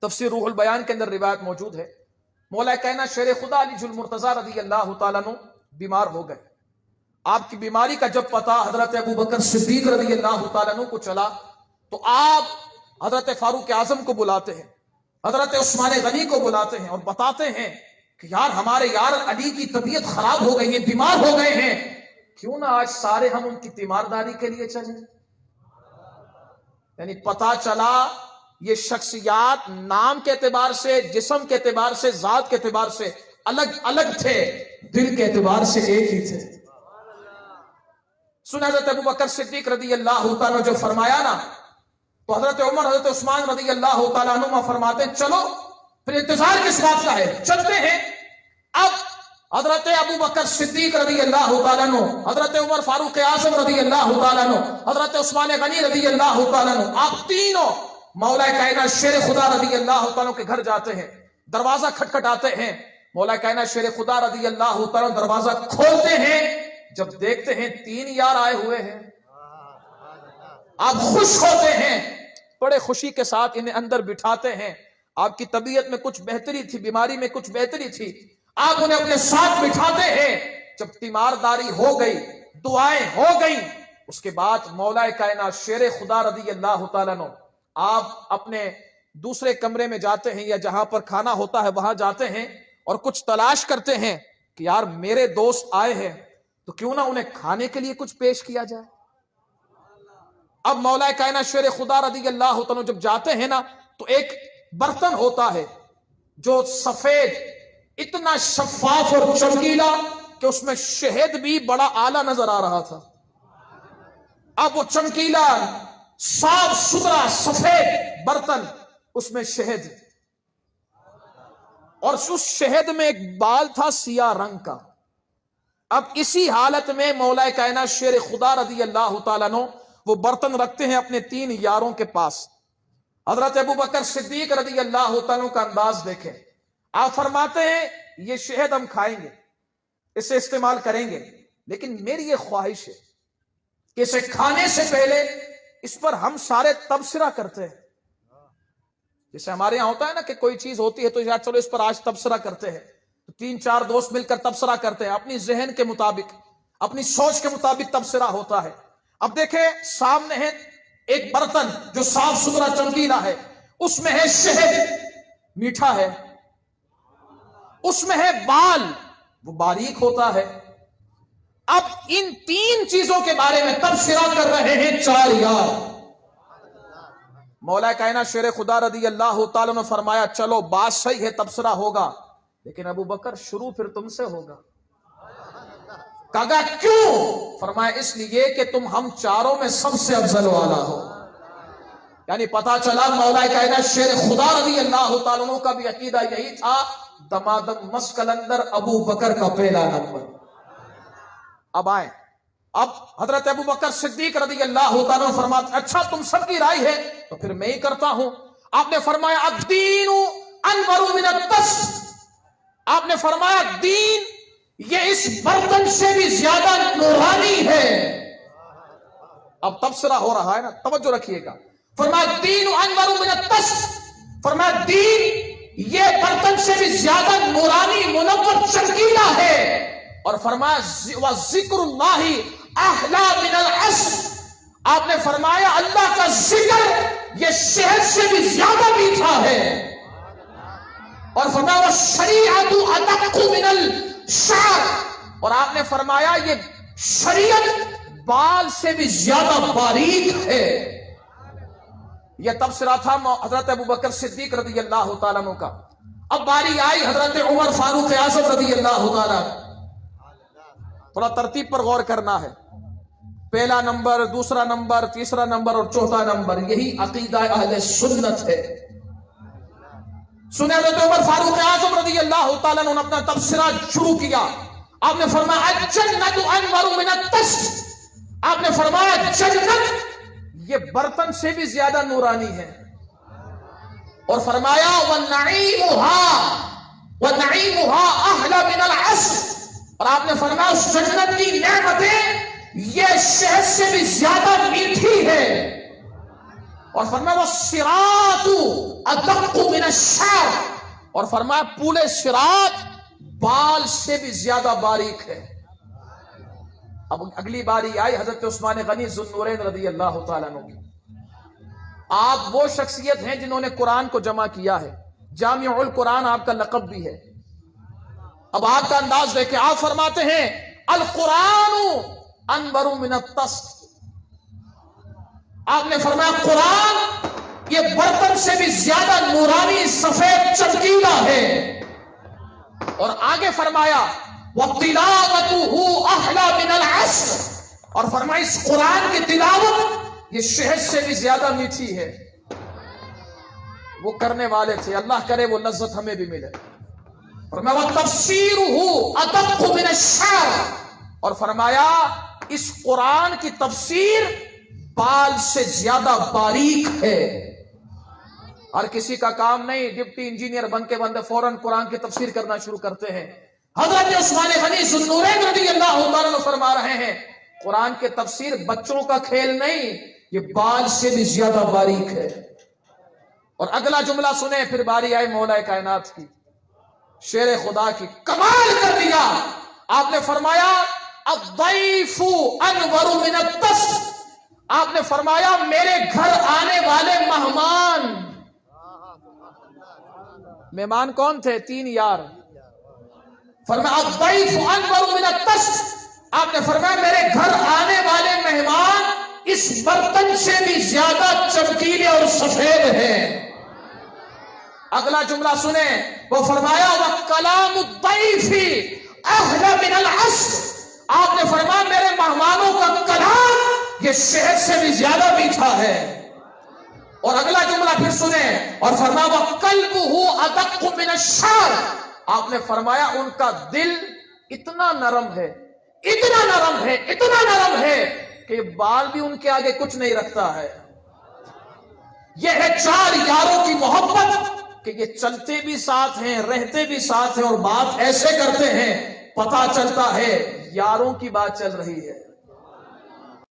تفسیر روح البیان کے اندر روایت موجود ہے، مولا کائنات شیر خدا علی المرتضیٰ رضی اللہ تعالیٰ عنہ بیمار ہو گئے. آپ کی بیماری کا جب پتہ حضرت ابو بکر صدیق رضی اللہ تعالیٰ عنہ کو چلا تو آپ حضرت فاروق اعظم کو بلاتے ہیں، حضرت عثمان غنی کو بلاتے ہیں اور بتاتے ہیں کہ یار ہمارے یار علی کی طبیعت خراب ہو گئی ہے، بیمار ہو گئے ہیں، کیوں نہ آج سارے ہم ان کی تیمارداری کے لیے چلیں. یعنی پتا چلا یہ شخصیات نام کے اعتبار سے، جسم کے اعتبار سے، ذات کے اعتبار سے الگ الگ تھے، دل کے اعتبار سے ایک ہی تھے. سن حضرت ابو بکر صدیق رضی اللہ تعالیٰ جو فرمایا نا، تو حضرت عمر حضرت عثمان رضی اللہ تعالیٰ عنہ فرماتے ہیں چلو پھر انتظار کس بات کا ہے، چلتے ہیں. اب حضرت ابو بکر صدیق رضی اللہ تعالیٰ عنہ، حضرت عمر فاروق اعظم رضی اللہ تعالیٰ عنہ، حضرت عثمان غنی رضی اللہ تعالیٰ عنہ، آپ تینوں مولا کائنات شیر خدا رضی اللہ تعالیٰ عنہ کے گھر جاتے ہیں. دروازہ کھٹکھٹاتے ہیں، مولا کائنات شیر خدا رضی اللہ تعالیٰ عنہ دروازہ کھولتے ہیں. جب دیکھتے ہیں 3 یار آئے ہوئے ہیں، آپ خوش ہوتے ہیں، بڑے خوشی کے ساتھ انہیں اندر بٹھاتے ہیں. آپ کی طبیعت میں کچھ بہتری تھی، بیماری میں کچھ بہتری تھی، آپ انہیں اپنے ساتھ بٹھاتے ہیں. جب تیمارداری ہو گئی، دعائیں ہو گئیں، اس کے بعد مولا کائنات شیر خدا رضی اللہ تعالیٰ عنہ آپ اپنے دوسرے کمرے میں جاتے ہیں یا جہاں پر کھانا ہوتا ہے وہاں جاتے ہیں اور کچھ تلاش کرتے ہیں کہ یار میرے دوست آئے ہیں تو کیوں نہ انہیں کھانے کے لیے کچھ پیش کیا جائے. اب مولا کائنات شیر خدا رضی اللہ تعالیٰ جب جاتے ہیں نا تو ایک برتن ہوتا ہے جو سفید، اتنا شفاف اور چمکیلا کہ اس میں شہد بھی بڑا اعلیٰ نظر آ رہا تھا. اب وہ چمکیلا صاف ستھرا سفید برتن، اس میں شہد، اور اس شہد میں ایک بال تھا سیاہ رنگ کا. اب اسی حالت میں مولا کائنات شیر خدا رضی اللہ تعالیٰ عنہ وہ برتن رکھتے ہیں اپنے 3 یاروں کے پاس. حضرت ابو بکر صدیق رضی اللہ تعالیٰ کا انداز دیکھیں، آپ فرماتے ہیں یہ شہد ہم کھائیں گے، اسے استعمال کریں گے، لیکن میری یہ خواہش ہے کہ اسے کھانے سے پہلے اس پر ہم سارے تبصرہ کرتے ہیں. جیسے ہمارے یہاں ہوتا ہے نا کہ کوئی چیز ہوتی ہے تو یار چلو اس پر آج تبصرہ کرتے ہیں، 3-4 دوست مل کر تبصرہ کرتے ہیں، اپنی ذہن کے مطابق، اپنی سوچ کے مطابق تبصرہ ہوتا ہے. اب دیکھیں سامنے ہے ایک برتن جو صاف ستھرا چمکیلا ہے، اس میں ہے شہد، میٹھا ہے، اس میں ہے بال، وہ باریک ہوتا ہے. اب ان 3 چیزوں کے بارے میں تبصرہ کر رہے ہیں 4 یار. مولا کائنات شیر خدا رضی اللہ تعالیٰ نے فرمایا چلو بات صحیح ہے، تبصرہ ہوگا، لیکن ابو بکر شروع پھر تم سے ہوگا. کہا کیوں؟ فرمایا اس لیے کہ تم ہم چاروں میں سب سے افضل والا ہو. یعنی پتا چلا مولا کائنات شیر خدا رضی اللہ تعالیٰ کا بھی عقیدہ یہی تھا، دمادم مسکل اندر ابو بکر کا پہلا نمبر. اب آئیں، اب حضرت ابو بکر صدیق رضی اللہ تعالیٰ فرماتے اچھا تم سب کی رائے ہے تو پھر میں ہی کرتا ہوں. آپ نے فرمایا الدین انور من الطست، آپ نے فرمایا دین یہ اس برتن سے بھی زیادہ نورانی ہے. اب تبصرہ ہو رہا ہے نا، توجہ رکھیے گا. فرمایا دین انور من الطست، فرمایا دین یہ برتن سے بھی زیادہ نورانی، منور، چمکیلا ہے. اور فرمایا ذکر اللہ احلی من العسل، آپ نے فرمایا اللہ کا ذکر یہ شہد سے بھی زیادہ میٹھا ہے. اور فرمایا شریعت ادق من الشعر، اور آپ نے فرمایا یہ شریعت بال سے بھی زیادہ باریک ہے. یہ تبصرہ تھا حضرت ابو بکر صدیق رضی اللہ تعالیٰ عنہ کا. اب باری آئی حضرت عمر فاروق اعظم رضی اللہ تعالیٰ. تھوڑا ترتیب پر غور کرنا ہے، پہلا نمبر، دوسرا نمبر، تیسرا نمبر اور چوتھا نمبر، یہی عقیدہ اہل سنت ہے. سنیں حضرت عمر فاروق اعظم رضی اللہ تعالیٰ نے اپنا تبصرہ شروع کیا. آپ نے فرمایا الجنت انور من الطست، آپ نے فرمایا جنت یہ برتن سے بھی زیادہ نورانی ہے. اور فرمایا وَنَعِيمُهَا أَحْلَى مِنَ الْعَسْلِ، اور آپ نے فرمایا اس جنت کی نعمتیں یہ شہد سے بھی زیادہ میٹھی ہے. اور فرمایا والصراط ادق من الشعر، اور فرمایا پورے صراط بال سے بھی زیادہ باریک ہے۔ اب اگلی باری آئی حضرت عثمان غنی ذو النورین رضی اللہ تعالیٰ عنہ کی۔ آپ وہ شخصیت ہیں جنہوں نے قرآن کو جمع کیا ہے، جامع القرآن آپ کا لقب بھی ہے۔ اب آپ کا انداز دیکھیں، آپ فرماتے ہیں القرآن انور من الطست، آپ نے فرمایا قرآن یہ برتن سے بھی زیادہ نورانی سفید چمکیلا ہے، اور آگے فرمایا وَتِلَاوَتُهُ أَحْلَى مِنَ الْعَسْلِ، اور فرمایا اس قرآن کی تلاوت یہ شہد سے بھی زیادہ میٹھی ہے۔ وہ کرنے والے تھے، اللہ کرے وہ لذت ہمیں بھی ملے۔ فرمایا وَتَفْسِيرُهُ أَدَقُّ مِنَ الشَّعْرِ، اور فرمایا اس قرآن کی تفسیر بال سے زیادہ باریک ہے۔ ہر کسی کا کام نہیں ڈپٹی انجینئر بن کے بندے فوراً قرآن کی تفسیر کرنا شروع کرتے ہیں۔ حضرت عثمان غنی ذو النورین رضی اللہ تعالیٰ عنہ فرما رہے ہیں قرآن کی تفسیر بچوں کا کھیل نہیں، یہ بال سے بھی زیادہ باریک ہے۔ اور اگلا جملہ سنیں، پھر باری آئی مولا کائنات کی، شیر خدا کی، کمال کر دیا۔ آپ نے فرمایا الضیف انور من الطست، آپ نے فرمایا میرے گھر آنے والے مہمان کون تھے؟ 3 یار۔ فرمایا الضیف انور من الطست، آپ نے فرمایا میرے گھر آنے والے مہمان اس برتن سے بھی زیادہ چمکیلے اور سفید ہیں۔ اگلا جملہ سنیں، وہ فرمایا وَكَلَامُ الضَّيْفِ أَحْلَى مِنَ الْعَسْلِ، آپ نے فرمایا میرے مہمانوں کا کلام یہ شہد سے بھی زیادہ میٹھا ہے۔ اور اگلا جملہ پھر سنیں، اور فرمایا وَقَلْبُهُ أَدَقُّ مِنَ الشَّعْرِ، آپ نے فرمایا ان کا دل اتنا نرم ہے، اتنا نرم ہے، اتنا نرم ہے کہ بال بھی ان کے آگے کچھ نہیں رکھتا ہے۔ یہ ہے 4 یاروں کی محبت کہ یہ چلتے بھی ساتھ ہیں، رہتے بھی ساتھ ہیں، اور بات ایسے کرتے ہیں پتہ چلتا ہے یاروں کی بات چل رہی ہے۔